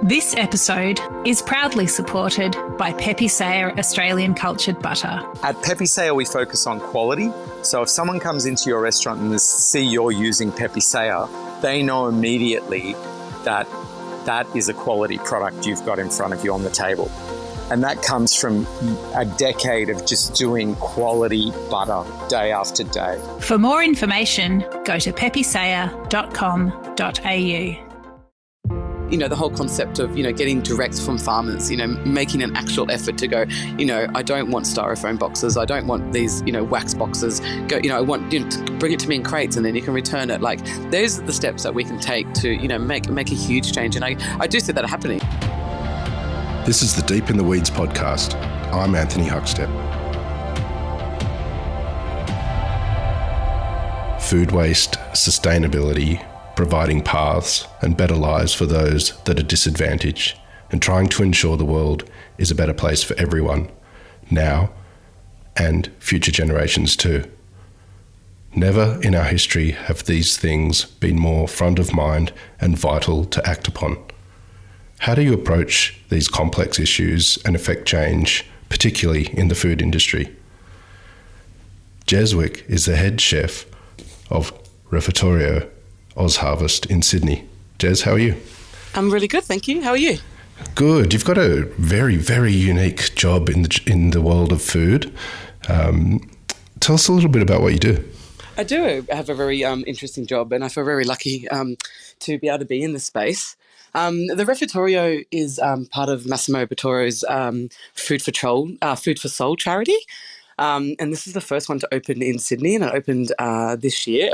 This episode is proudly supported by Pepe Sayer Australian Cultured Butter. At Pepe Sayer, we focus on quality. So if someone comes into your restaurant and they see you're using Pepe Sayer, they know immediately that that is a quality product you've got in front of you on the table. And that comes from a decade of just doing quality butter day after day. For more information, go to pepesayer.com.au. You know, the whole concept of, getting direct from farmers, making an actual effort to go, I don't want styrofoam boxes. I don't want these, wax boxes. I want you to bring it to me in crates and then you can return it. Like, those are the steps that we can take to, make a huge change. And I do see that happening. This is the Deep in the Weeds podcast. I'm Anthony Huckstep. Food waste, sustainability, providing paths and better lives for those that are disadvantaged, and trying to ensure the world is a better place for everyone, now and future generations too. Never in our history have these things been more front of mind and vital to act upon. How do you approach these complex issues and affect change, particularly in the food industry? Jez Wick is the head chef of Refettorio OzHarvest in Sydney. Jez, how are you? I'm really good, thank you. How are you? Good. You've got a very, very unique job in the world of food. Tell us a little bit about what you do. I do have a very interesting job, and I feel very lucky to be able to be in this space. The Refettorio is part of Massimo Bottura's Food for Soul charity. And this is the first one to open in Sydney, and it opened earlier this year.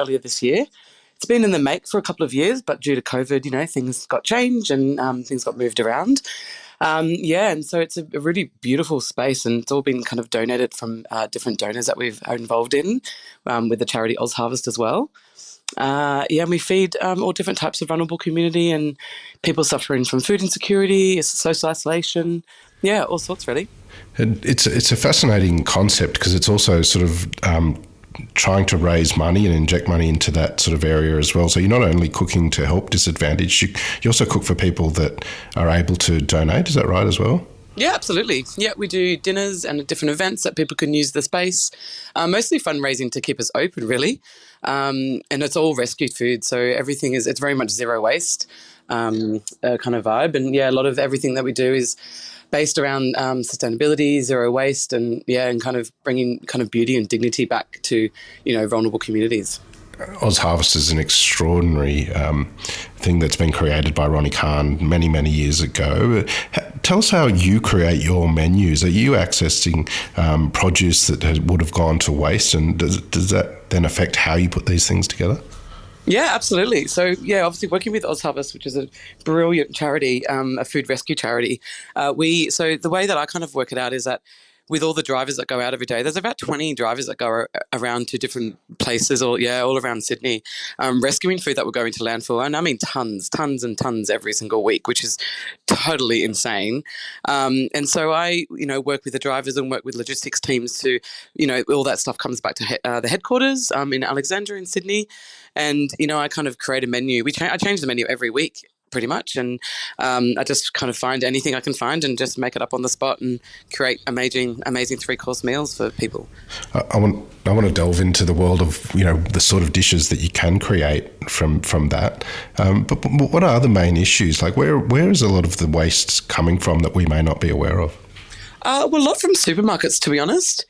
It's been in the make for a couple of years, but due to COVID, things got changed and things got moved around. And so it's a really beautiful space, and it's all been kind of donated from different donors that we've involved in with the charity OzHarvest as well. And we feed all different types of vulnerable community and people suffering from food insecurity, social isolation, all sorts really. And it's a fascinating concept because it's also sort of trying to raise money and inject money into that sort of area as well. So you're not only cooking to help disadvantaged, you also cook for people that are able to donate. Is that right as well? Yeah, absolutely. Yeah, we do dinners and different events that people can use the space, mostly fundraising to keep us open, really. And it's all rescued food, so it's very much zero waste kind of vibe. And a lot of everything that we do is based around sustainability, zero waste, and kind of bringing kind of beauty and dignity back to, vulnerable communities. OzHarvest is an extraordinary thing that's been created by Ronnie Khan many, many years ago. Tell us how you create your menus. Are you accessing produce that would have gone to waste, and does that then affect how you put these things together? Yeah, absolutely. So, obviously working with OzHarvest, which is a brilliant charity, a food rescue charity, so the way that I kind of work it out is that with all the drivers that go out every day, there's about 20 drivers that go around to different places all around Sydney, rescuing food that will go into landfill. And I mean tons and tons every single week, which is totally insane. And so I, work with the drivers and work with logistics teams to, all that stuff comes back to the headquarters in Alexandra in Sydney. And, I kind of create a menu. I change the menu every week, pretty much, and I just kind of find anything I can find and just make it up on the spot and create amazing 3-course meals for people. I want to delve into the world of the sort of dishes that you can create from that. But what are the main issues? Like where is a lot of the waste coming from that we may not be aware of? Well, a lot from supermarkets, to be honest.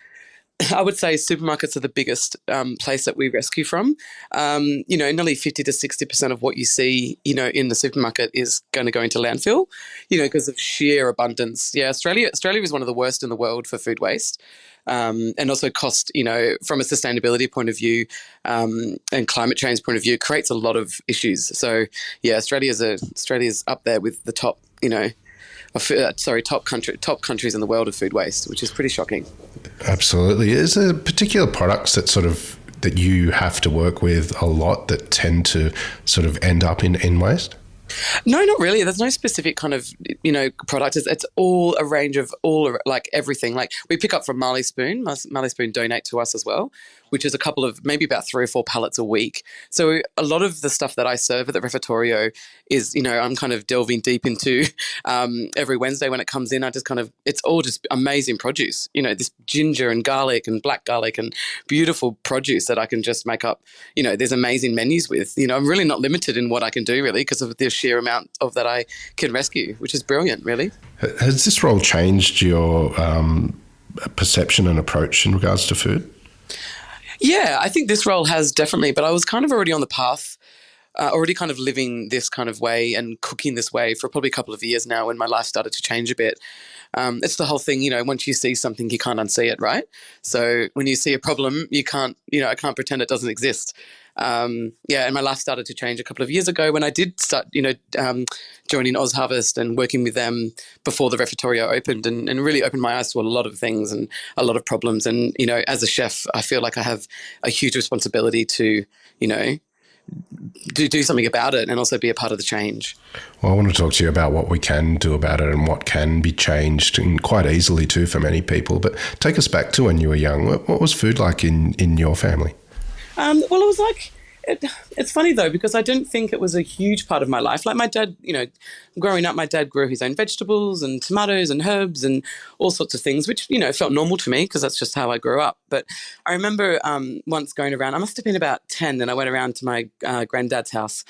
I would say supermarkets are the biggest place that we rescue from. Nearly 50 to 60% of what you see, in the supermarket is going to go into landfill, because of sheer abundance. Yeah, Australia is one of the worst in the world for food waste. And also cost, from a sustainability point of view and climate change point of view, creates a lot of issues. So, Australia's up there with the top, top countries in the world of food waste, which is pretty shocking. Absolutely. Is there particular products that you have to work with a lot that tend to sort of end up in waste? No, not really. There's no specific kind of, product. It's all a range of everything. Like we pick up from Marley Spoon. Marley Spoon donate to us as well. which is maybe about 3 or 4 pallets a week. So a lot of the stuff that I serve at the Refettorio is, I'm kind of delving deep into every Wednesday when it comes in. It's all just amazing produce, this ginger and garlic and black garlic and beautiful produce that I can just make up, there's amazing menus with. I'm really not limited in what I can do really because of the sheer amount of that I can rescue, which is brilliant, really. Has this role changed your perception and approach in regards to food? Yeah, I think this role has definitely, but I was kind of already on the path, already kind of living this kind of way and cooking this way for probably a couple of years now when my life started to change a bit. It's the whole thing, once you see something, you can't unsee it, right? So when you see a problem, you can't, I can't pretend it doesn't exist. And my life started to change a couple of years ago when I did start, joining OzHarvest and working with them before the Refettorio opened and really opened my eyes to a lot of things and a lot of problems. And, as a chef, I feel like I have a huge responsibility to, do something about it and also be a part of the change. Well, I want to talk to you about what we can do about it and what can be changed, and quite easily too for many people. But take us back to when you were young. What was food like in your family? Well, it was like, it's funny though, because I didn't think it was a huge part of my life. Like my dad, growing up, my dad grew his own vegetables and tomatoes and herbs and all sorts of things, which, felt normal to me because that's just how I grew up. But I remember once going around, I must have been about 10, and I went around to my granddad's house.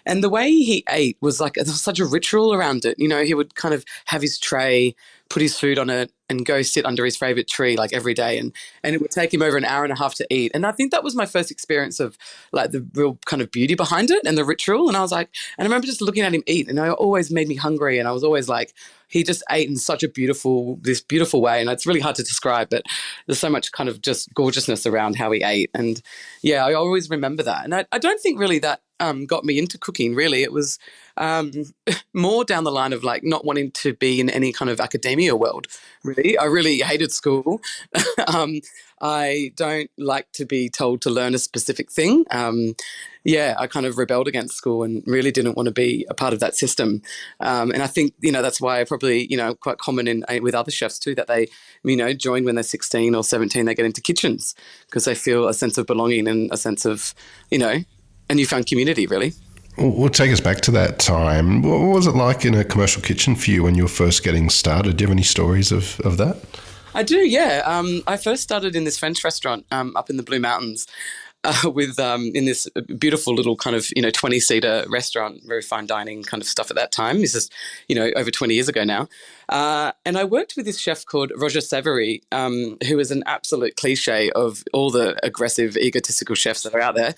And the way he ate was like, there was such a ritual around it. He would kind of have his tray, put his food on it and go sit under his favourite tree like every day. And it would take him over an hour and a half to eat. And I think that was my first experience of like the real kind of beauty behind it and the ritual. And I was like, and I remember just looking at him eat, and it always made me hungry. And I was always like, he just ate in such this beautiful way. And it's really hard to describe, but there's so much kind of just gorgeousness around how he ate. And yeah, I always remember that. And I don't think really that got me into cooking, really. It was more down the line of like not wanting to be in any kind of academia world, really. I really hated school. I don't like to be told to learn a specific thing. I kind of rebelled against school and really didn't want to be a part of that system. And I think, that's why I probably, quite common with other chefs too, that they, join when they're 16 or 17, they get into kitchens because they feel a sense of belonging and a sense of, a newfound community, really. Well, take us back to that time. What was it like in a commercial kitchen for you when you were first getting started? Do you have any stories of that? I do, yeah. I first started in this French restaurant up in the Blue Mountains with in this beautiful little kind of 20-seater restaurant, very fine dining kind of stuff at that time. This is over 20 years ago now, and I worked with this chef called Roger Savary, who is an absolute cliche of all the aggressive, egotistical chefs that are out there.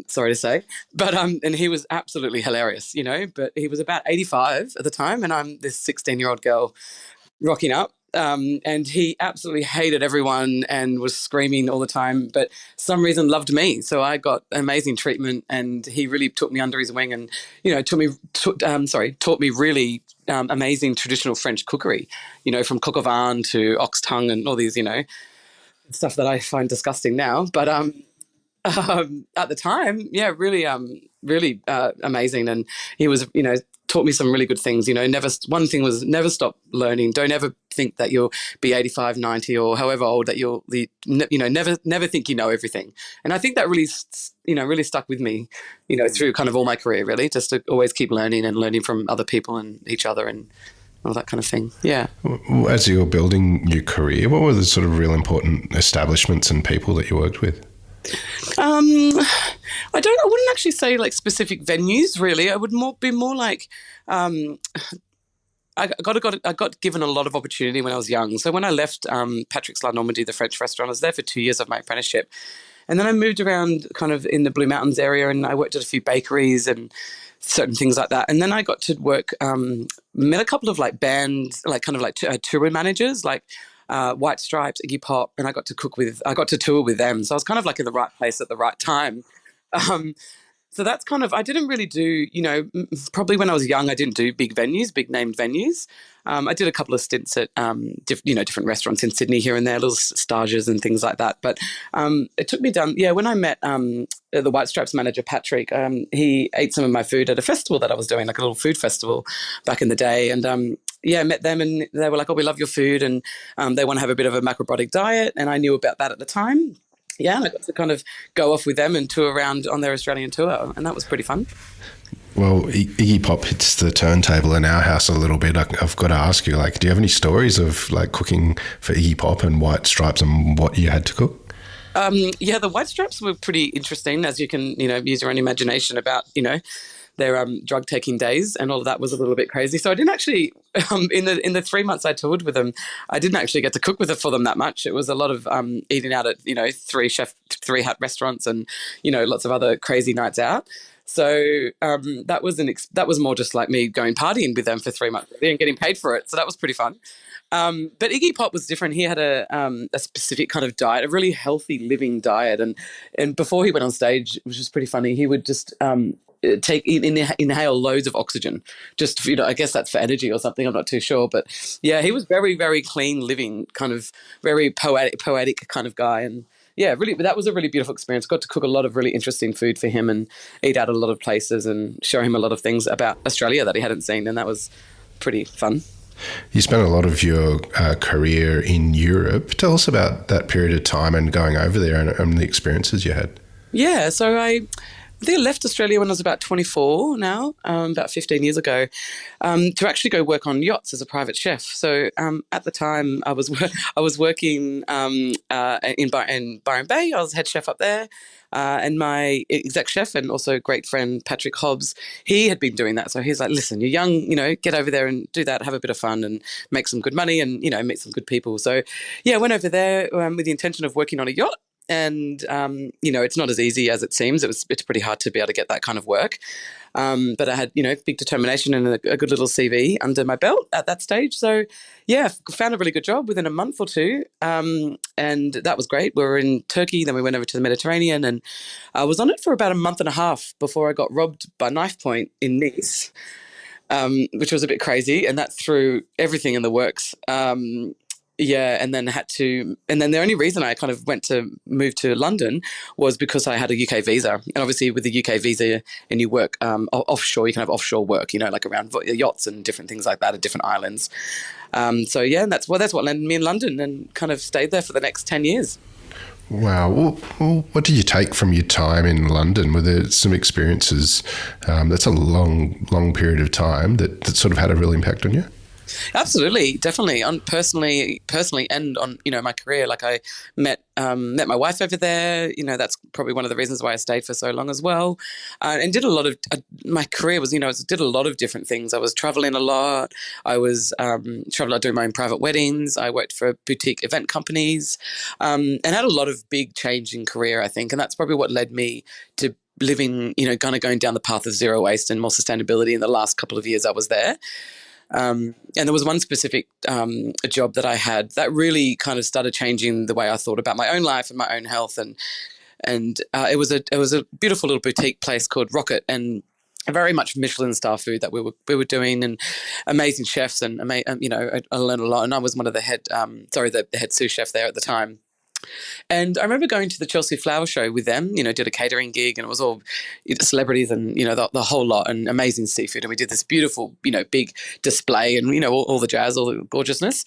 Sorry to say, but and he was absolutely hilarious, But he was about 85 at the time, and I'm this 16-year-old girl rocking up. And he absolutely hated everyone and was screaming all the time, but some reason loved me. So I got amazing treatment, and he really took me under his wing and, taught me really amazing traditional French cookery, from coq au vin to ox tongue and all these, stuff that I find disgusting now. But at the time, yeah, really amazing. And he was, taught me some really good things. One thing was never stop learning. Don't ever think that you'll be 85, 90 or however old that never think you know everything. And I think that really, really stuck with me, through kind of all my career, really, just to always keep learning and learning from other people and each other and all that kind of thing. Yeah. As you were building your career, what were the sort of real important establishments and people that you worked with? I wouldn't actually say like specific venues, really. I would be more like, I got given a lot of opportunity when I was young. So when I left Patrick's La Normandie, the French restaurant, I was there for 2 years of my apprenticeship. And then I moved around kind of in the Blue Mountains area, and I worked at a few bakeries and certain things like that. And then I got to work, met a couple of like bands, like kind of like tour managers, like White Stripes, Iggy Pop, and I got to tour with them. So I was kind of like in the right place at the right time. So that's kind of, I didn't really do, probably when I was young, I didn't do big named venues. I did a couple of stints at, different restaurants in Sydney here and there, little stages and things like that. But it took me down, when I met the White Stripes manager, Patrick, he ate some of my food at a festival that I was doing, like a little food festival back in the day. And I met them and they were like, oh, we love your food. And they want to have a bit of a macrobiotic diet. And I knew about that at the time. yeah, and I got to kind of go off with them and tour around on their Australian tour, and that was pretty fun. Well, Iggy Pop hits the turntable in our house a little bit. I've got to ask you, like, do you have any stories of like cooking for Iggy Pop and White Stripes and what you had to cook? Yeah, the White Stripes were pretty interesting, as you can, use your own imagination about, their drug taking days, and all of that was a little bit crazy. So I didn't actually, in the 3 months I toured with them, I didn't actually get to cook with it for them that much. It was a lot of eating out at three hat restaurants, and lots of other crazy nights out. So that was more just like me going partying with them for 3 months and getting paid for it. So that was pretty fun. But Iggy Pop was different. He had a specific kind of diet, a really healthy living diet. And before he went on stage, which was pretty funny, he would just inhale loads of oxygen. Just, I guess that's for energy or something. I'm not too sure. But yeah, he was very, very clean living, kind of very poetic kind of guy. And yeah, really, that was a really beautiful experience. Got to cook a lot of really interesting food for him and eat out at a lot of places and show him a lot of things about Australia that he hadn't seen. And that was pretty fun. You spent a lot of your career in Europe. Tell us about that period of time and going over there and the experiences you had. Yeah, so I think I left Australia when I was about 24 now, about 15 years ago, to actually go work on yachts as a private chef. So at the time I was working in Byron Bay. I was head chef up there. And my exec chef and also great friend Patrick Hobbs, he had been doing that. So he's like, listen, you're young, get over there and do that, have a bit of fun and make some good money and, meet some good people. So yeah, I went over there with the intention of working on a yacht. And, it's not as easy as it seems. It's pretty hard to be able to get that kind of work. But I had, big determination and a good little CV under my belt at that stage. So, yeah, found a really good job within a month or two. And that was great. We were in Turkey, then we went over to the Mediterranean, and I was on it for about a month and a half before I got robbed by knife point in Nice, which was a bit crazy. And that threw everything in the works. Yeah, and then the only reason I kind of moved to London was because I had a UK visa. And obviously with the UK visa and you work offshore, you can have offshore work, like around yachts and different things like that at different islands. So yeah, and that's what landed me in London and kind of stayed there for the next 10 years. Wow. Well, what did you take from your time in London? Were there some experiences, that's a long period of time that sort of had a real impact on you? Absolutely, definitely. On personally, and on my career. Like I met my wife over there. That's probably one of the reasons why I stayed for so long as well. And did a lot of my career was did a lot of different things. I was traveling a lot. I was traveling doing my own private weddings. I worked for boutique event companies, and had a lot of big change in career, I think, and that's probably what led me to living, kind of going down the path of zero waste and more sustainability in the last couple of years I was there. And there was one specific job that I had that really kind of started changing the way I thought about my own life and my own health. And it was a beautiful little boutique place called Rocket, and very much Michelin star food that we were doing, and amazing chefs, and I learned a lot. And I was one of the head sous chef there at the time. And I remember going to the Chelsea Flower Show with them, did a catering gig, and it was all celebrities and, the whole lot, and amazing seafood. And we did this beautiful, big display and, all the jazz, all the gorgeousness.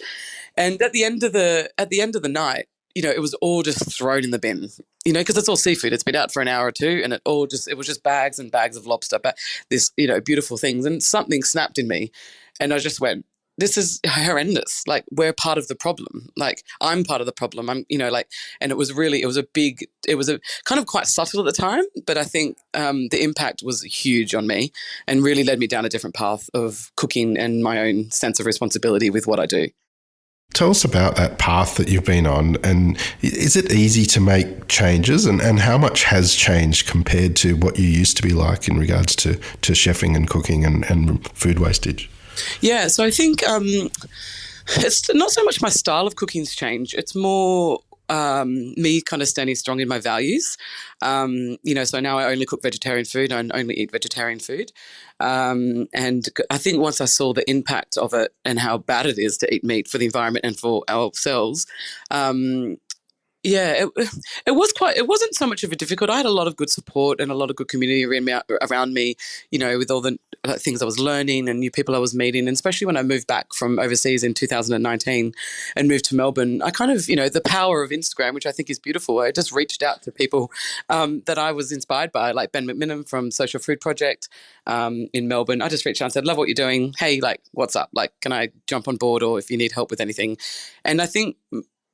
And at the end of the night, it was all just thrown in the bin, because it's all seafood. It's been out for an hour or two, and it was just bags and bags of lobster, but this, beautiful things. And something snapped in me, and I just went, this is horrendous. Like, we're part of the problem. Like, I'm part of the problem. And it was a kind of quite subtle at the time, but I think the impact was huge on me and really led me down a different path of cooking and my own sense of responsibility with what I do. Tell us about that path that you've been on, and is it easy to make changes, and how much has changed compared to what you used to be like in regards to chefing and cooking and food wastage? Yeah, so I think it's not so much my style of cooking's changed. It's more me kind of standing strong in my values. So now I only cook vegetarian food. I only eat vegetarian food. And I think once I saw the impact of it and how bad it is to eat meat for the environment and for ourselves, Yeah, it wasn't so much of a difficult. I had a lot of good support and a lot of good community around me, with all the things I was learning and new people I was meeting. And especially when I moved back from overseas in 2019 and moved to Melbourne, I kind of, the power of Instagram, which I think is beautiful. I just reached out to people that I was inspired by, like Ben McMinnon from Social Food Project in Melbourne. I just reached out and said, love what you're doing. Hey, like, what's up? Like, can I jump on board, or if you need help with anything? And I think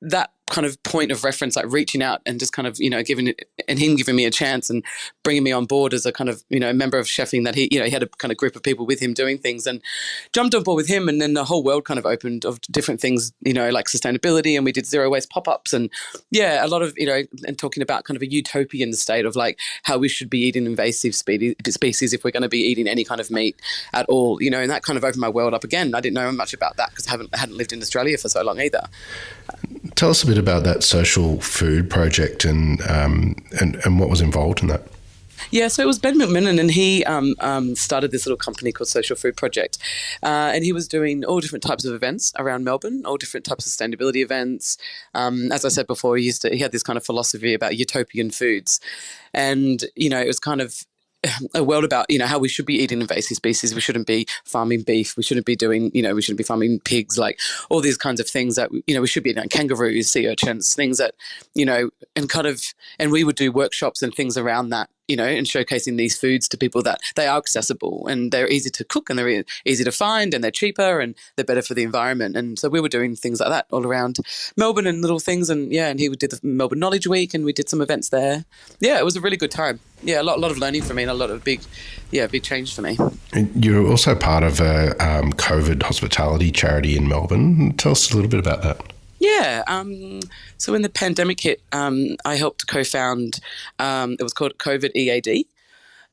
that kind of point of reference, like reaching out and just kind of, giving it, and him giving me a chance and bringing me on board as a kind of, member of chefing, that he had a kind of group of people with him doing things, and jumped on board with him. And then the whole world kind of opened of different things, like sustainability, and we did zero waste pop-ups, and a lot of, and talking about kind of a utopian state of like how we should be eating invasive species if we're going to be eating any kind of meat at all, and that kind of opened my world up again. I didn't know much about that because I hadn't lived in Australia for so long either. Tell us a bit about that social food project and what was involved in that. Yeah, so it was Ben McMinnon, and he started this little company called Social Food Project, and he was doing all different types of events around Melbourne, all different types of sustainability events. As I said before, he had this kind of philosophy about utopian foods, and it was kind of a world about, how we should be eating invasive species. We shouldn't be farming beef. We shouldn't be doing, we shouldn't be farming pigs, like all these kinds of things that, we should be eating, kangaroos, sea urchins, things that, and we would do workshops and things around that, and showcasing these foods to people that they are accessible and they're easy to cook and they're easy to find and they're cheaper and they're better for the environment. And so we were doing things like that all around Melbourne and little things. And and he did the Melbourne Knowledge Week, and we did some events there. Yeah, it was a really good time. Yeah, a lot of learning for me, and a lot of big change for me. You're also part of a COVID hospitality charity in Melbourne. Tell us a little bit about that. Yeah. So when the pandemic hit, I helped co-found, it was called COVID EAD.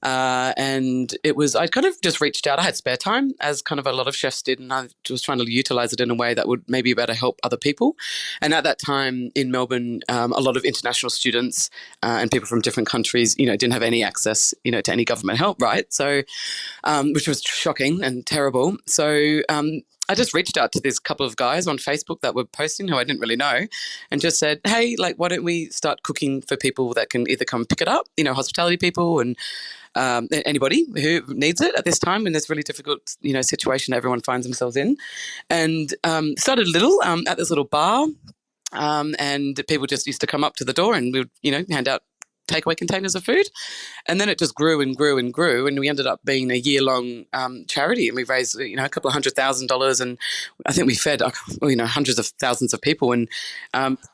And I kind of just reached out. I had spare time, as kind of a lot of chefs did, and I was trying to utilize it in a way that would maybe better help other people. And at that time in Melbourne, a lot of international students and people from different countries, didn't have any access, to any government help, right? So, which was shocking and terrible. So, I just reached out to this couple of guys on Facebook that were posting, who I didn't really know, and just said, hey, like, why don't we start cooking for people that can either come pick it up, hospitality people and anybody who needs it at this time in this really difficult, situation everyone finds themselves in. And started little at this little bar, and people just used to come up to the door and we would, hand out takeaway containers of food. And then it just grew and grew and grew, and we ended up being a year-long charity, and we raised a couple of $100,000, and I think we fed hundreds of thousands of people, and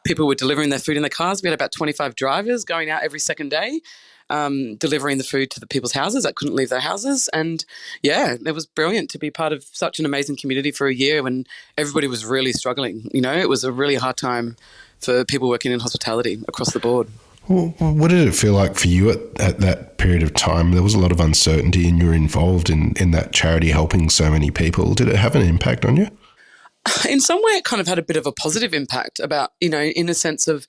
people were delivering their food in their cars. We had about 25 drivers going out every second day, delivering the food to the people's houses that couldn't leave their houses. And it was brilliant to be part of such an amazing community for a year when everybody was really struggling. It was a really hard time for people working in hospitality across the board. Well, what did it feel like for you at that period of time? There was a lot of uncertainty, and you were involved in that charity helping so many people. Did it have an impact on you? In some way, it kind of had a bit of a positive impact about, in a sense of,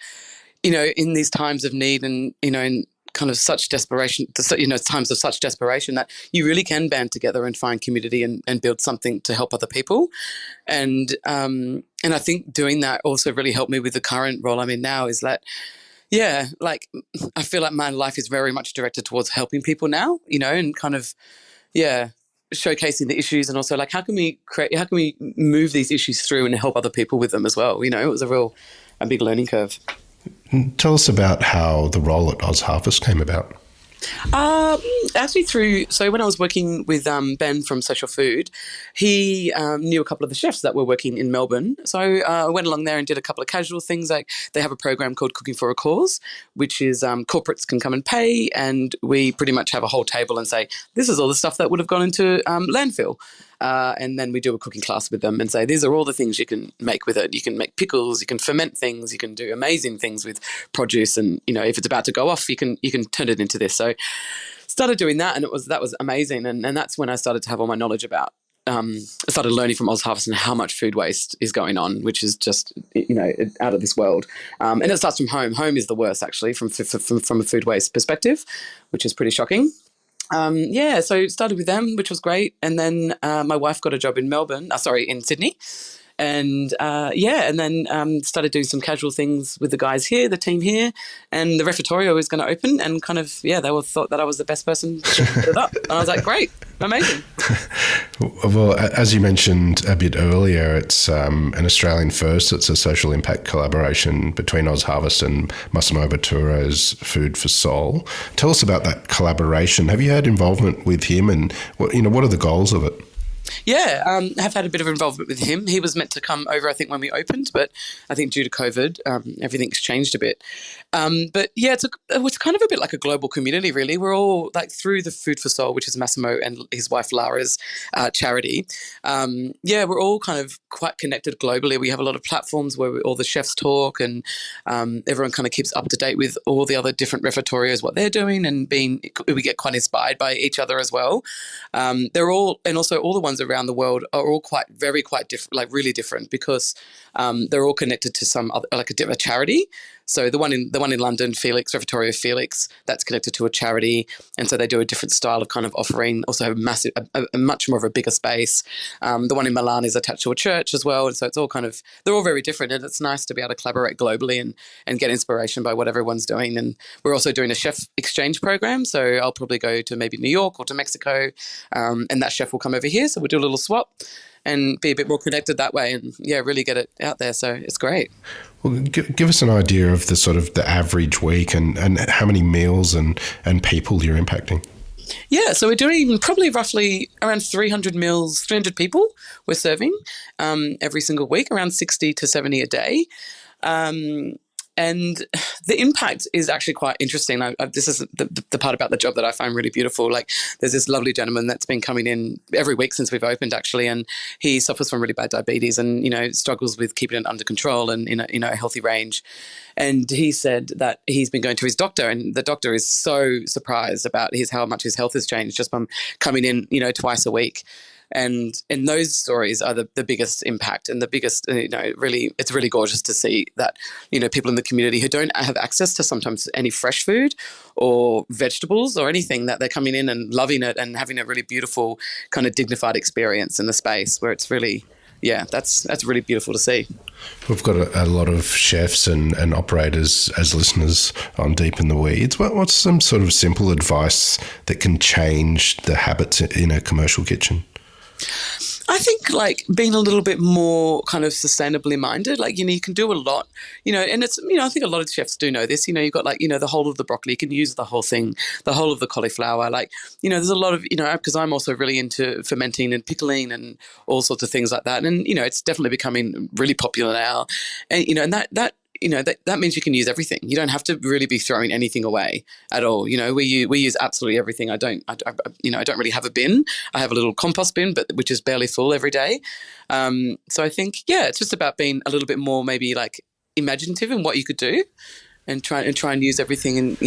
in these times of need and, in kind of such desperation, times of such desperation, that you really can band together and find community and build something to help other people. And I think doing that also really helped me with the current role I'm in now, is that, I feel like my life is very much directed towards helping people now, and kind of, showcasing the issues, and also like how can we move these issues through and help other people with them as well. It was a big learning curve. Tell us about how the role at OzHarvest came about. Actually so when I was working with Ben from Social Food, he knew a couple of the chefs that were working in Melbourne. So I went along there and did a couple of casual things. Like they have a program called Cooking for a Cause, which is corporates can come and pay, and we pretty much have a whole table and say, this is all the stuff that would have gone into landfill. And then we do a cooking class with them and say, these are all the things you can make with it. You can make pickles, you can ferment things, you can do amazing things with produce. And, if it's about to go off, you can turn it into this. So started doing that, and that was amazing. And that's when I started to have all my knowledge about, I started learning from OzHarvest and how much food waste is going on, which is just, out of this world. And it starts from home. Home is the worst, actually, from a food waste perspective, which is pretty shocking. So started with them, which was great. And then my wife got a job in in Sydney. And and then started doing some casual things with the guys here, the team here, and the Refettorio is going to open. And kind of, they all thought that I was the best person to put it up. And I was like, great, amazing. Well, as you mentioned a bit earlier, it's an Australian first. It's a social impact collaboration between OzHarvest and Massimo Bottura's Food for Soul. Tell us about that collaboration. Have you had involvement with him, and what are the goals of it? Yeah, have had a bit of involvement with him. He was meant to come over, I think, when we opened, but I think due to COVID, everything's changed a bit. But yeah, it's kind of a bit like a global community, really. We're all like through the Food for Soul, which is Massimo and his wife Lara's charity. We're all kind of quite connected globally. We have a lot of platforms where all the chefs talk, and everyone kind of keeps up to date with all the other different refettorios, what they're doing, and we get quite inspired by each other as well. They're all, and also all the ones around the world are all quite different, like really different, because they're all connected to some other, like a charity. So the one in London, Refettorio Felix, that's connected to a charity, and so they do a different style of kind of offering. Also, a much more of a bigger space. The one in Milan is attached to a church as well, and so it's all kind of, they're all very different, and it's nice to be able to collaborate globally and get inspiration by what everyone's doing. And we're also doing a chef exchange program, so I'll probably go to maybe New York or to Mexico, and that chef will come over here, so we'll do a little swap and be a bit more connected that way, and really get it out there. So it's great. Well, give us an idea of the sort of the average week and how many meals and people you're impacting. Yeah, so we're doing probably roughly around 300 meals, 300 people we're serving every single week, around 60 to 70 a day. And the impact is actually quite interesting. This is the part about the job that I find really beautiful. Like, there's this lovely gentleman that's been coming in every week since we've opened, actually, and he suffers from really bad diabetes and, struggles with keeping it under control and in a healthy range. And he said that he's been going to his doctor, and the doctor is so surprised about how much his health has changed just from coming in, twice a week. And those stories are the biggest impact and the biggest, really, it's really gorgeous to see that, people in the community who don't have access to sometimes any fresh food or vegetables or anything, that they're coming in and loving it and having a really beautiful kind of dignified experience in the space where it's really, that's really beautiful to see. We've got a lot of chefs and operators as listeners on Deep in the Weeds. What's some sort of simple advice that can change the habits in a commercial kitchen? I think like being a little bit more kind of sustainably minded, like, you can do a lot, and it's, I think a lot of chefs do know this, you've got like, the whole of the broccoli, you can use the whole thing, the whole of the cauliflower, like, there's a lot of, because I'm also really into fermenting and pickling and all sorts of things like that. And, it's definitely becoming really popular now. And, and that means you can use everything. You don't have to really be throwing anything away at all. We use absolutely everything. I don't really have a bin. I have a little compost bin, which is barely full every day. So I think, it's just about being a little bit more maybe like imaginative in what you could do, and try and use everything. And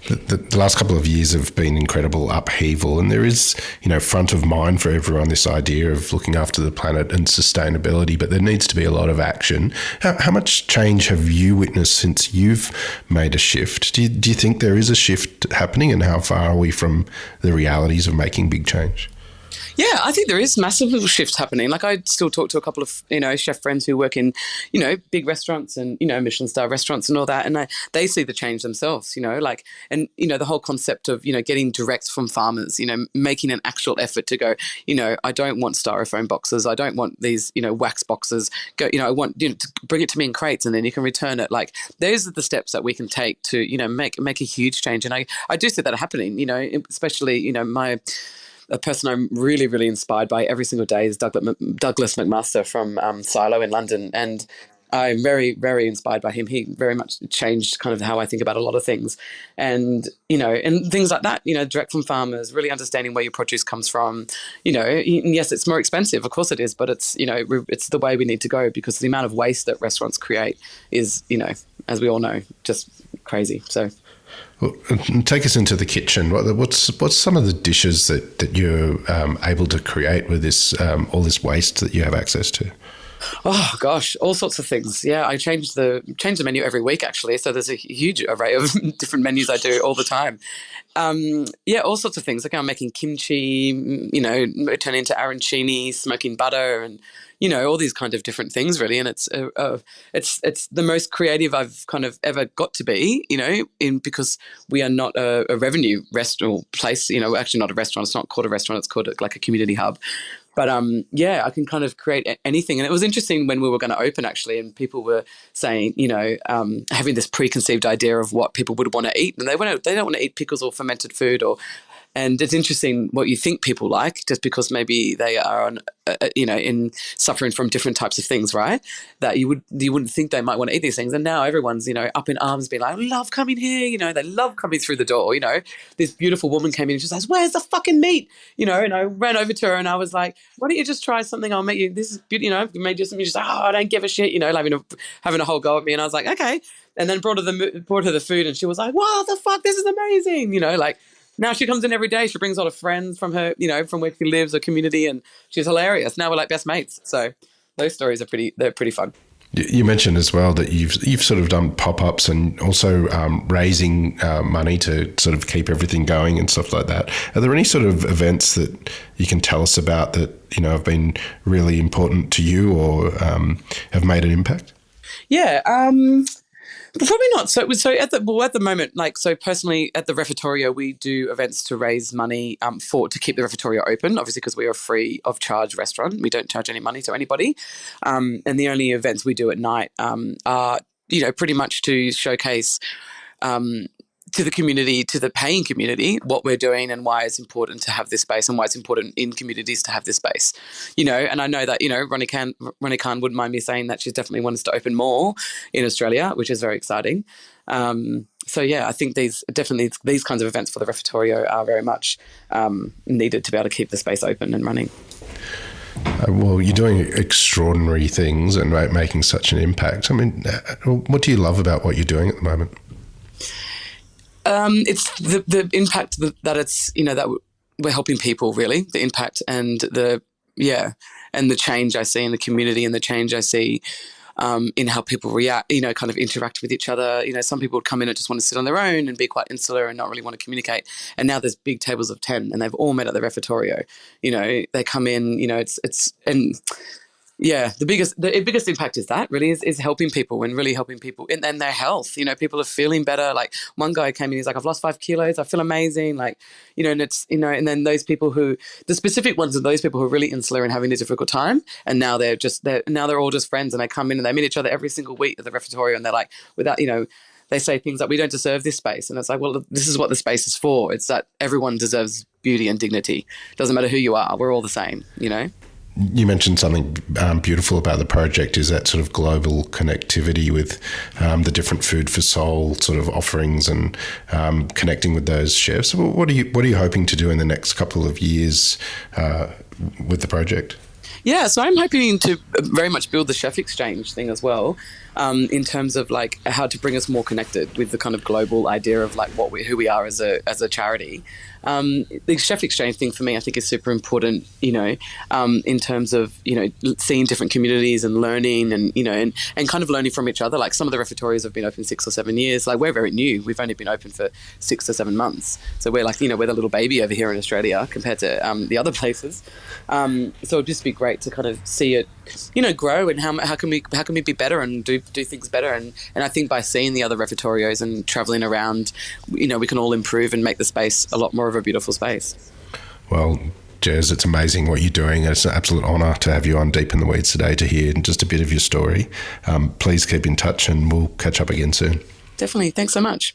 The last couple of years have been incredible upheaval, and there is, front of mind for everyone this idea of looking after the planet and sustainability, but there needs to be a lot of action. How much change have you witnessed since you've made a shift? Do you think there is a shift happening, and how far are we from the realities of making big change? Yeah, I think there is massive little shifts happening. Like, I still talk to a couple of, chef friends who work in, big restaurants and, Michelin star restaurants and all that. And they see the change themselves, and, the whole concept of, getting direct from farmers, making an actual effort to go, I don't want styrofoam boxes. I don't want these, wax boxes. I want, to bring it to me in crates and then you can return it. Like, those are the steps that we can take to, make a huge change. And I do see that happening, especially, a person I'm really, really inspired by every single day is Douglas McMaster from Silo in London. And I'm very, very inspired by him. He very much changed kind of how I think about a lot of things. And, and things like that, direct from farmers, really understanding where your produce comes from. Yes, it's more expensive. Of course it is. But it's, it's the way we need to go, because the amount of waste that restaurants create is, as we all know, just crazy. So. Well, take us into the kitchen. What's some of the dishes that you're able to create with this all this waste that you have access to? Oh gosh, all sorts of things. Yeah, I change the menu every week actually. So there's a huge array of different menus I do all the time. Yeah, all sorts of things. Like I'm making kimchi, turning into arancini, smoking butter, and all these kind of different things really. And it's the most creative I've kind of ever got to be, because we are not a revenue restaurant place. Actually not a restaurant. It's not called a restaurant. It's called like a community hub. But I can kind of create anything. And it was interesting when we were going to open actually, and people were saying, having this preconceived idea of what people would want to eat, and they don't want to eat pickles or fermented food and it's interesting what you think people like, just because maybe they are in suffering from different types of things, right? That you wouldn't think they might want to eat these things, and now everyone's up in arms, being like, I love coming here. They love coming through the door. This beautiful woman came in and she says, "Where's the fucking meat?" And I ran over to her and I was like, "Why don't you just try something? I'll make you. This is beautiful. I've made you something." She's like, "Oh, I don't give a shit." Having a whole go at me, and I was like, "Okay." And then brought her the food, and she was like, "Wow, the fuck, this is amazing!" Now she comes in every day. She brings a lot of friends from her, from where she lives, her community, and she's hilarious. Now we're like best mates. So those stories are pretty fun. You mentioned as well that you've sort of done pop-ups and also raising money to sort of keep everything going and stuff like that. Are there any sort of events that you can tell us about that have been really important to you or have made an impact? Yeah. Probably not. So at the moment, personally at the Refettorio, we do events to raise money to keep the Refettorio open, obviously because we are a free of charge restaurant. We don't charge any money to anybody. And the only events we do at night are, pretty much to showcase to the community, to the paying community, what we're doing and why it's important to have this space and why it's important in communities to have this space. And I know that, Ronnie Khan wouldn't mind me saying that she's definitely wants to open more in Australia, which is very exciting. I think these kinds of events for the Refettorio are very much needed to be able to keep the space open and running. Well, you're doing extraordinary things and making such an impact. I mean, what do you love about what you're doing at the moment? It's the impact that it's, that we're helping people really, the impact and the change I see in the community and the change I see in how people react, kind of interact with each other. Some people would come in and just want to sit on their own and be quite insular and not really want to communicate. And now there's big tables of 10 and they've all met at the Refettorio. They come in, the biggest impact is that really is helping people and really helping people and their health. People are feeling better. Like one guy came in, he's like, "I've lost 5 kilos. I feel amazing." And it's, and then those people the specific ones are those people who are really insular and having a difficult time. And now they're all just friends and they come in and they meet each other every single week at the Refettorio and they're like, they say things like, "We don't deserve this space." And it's like, well, this is what the space is for. It's that everyone deserves beauty and dignity. Doesn't matter who you are. We're all the same, You mentioned something beautiful about the project is that sort of global connectivity with the different food for soul sort of offerings and connecting with those chefs. What are you hoping to do in the next couple of years with the project? Yeah, so I'm hoping to very much build the chef exchange thing as well, in terms of how to bring us more connected with the kind of global idea of who we are as a charity. The chef exchange thing for me, I think, is super important, in terms of, seeing different communities and learning and, and kind of learning from each other. Like some of the Refettorios have been open 6 or 7 years. Like we're very new. We've only been open for 6 to 7 months. So we're we're the little baby over here in Australia compared to the other places. So it'd just be great to kind of see it, grow and how can we be better and do things better. And I think by seeing the other Refettorios and traveling around, we can all improve and make the space a lot more of a beautiful space. Well, Jez, it's amazing what you're doing. It's an absolute honour to have you on Deep in the Weeds today to hear just a bit of your story. Please keep in touch and we'll catch up again soon. Definitely. Thanks so much.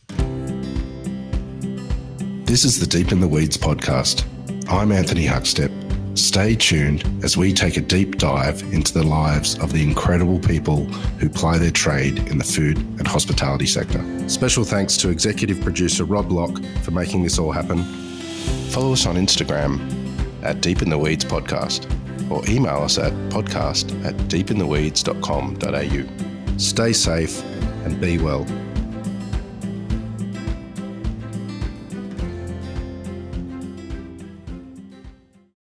This is the Deep in the Weeds podcast. I'm Anthony Huckstep. Stay tuned as we take a deep dive into the lives of the incredible people who ply their trade in the food and hospitality sector. Special thanks to executive producer Rob Locke for making this all happen. Follow us on Instagram at Deep in the Weeds Podcast or email us at podcast@deepintheweeds.com.au. Stay safe and be well.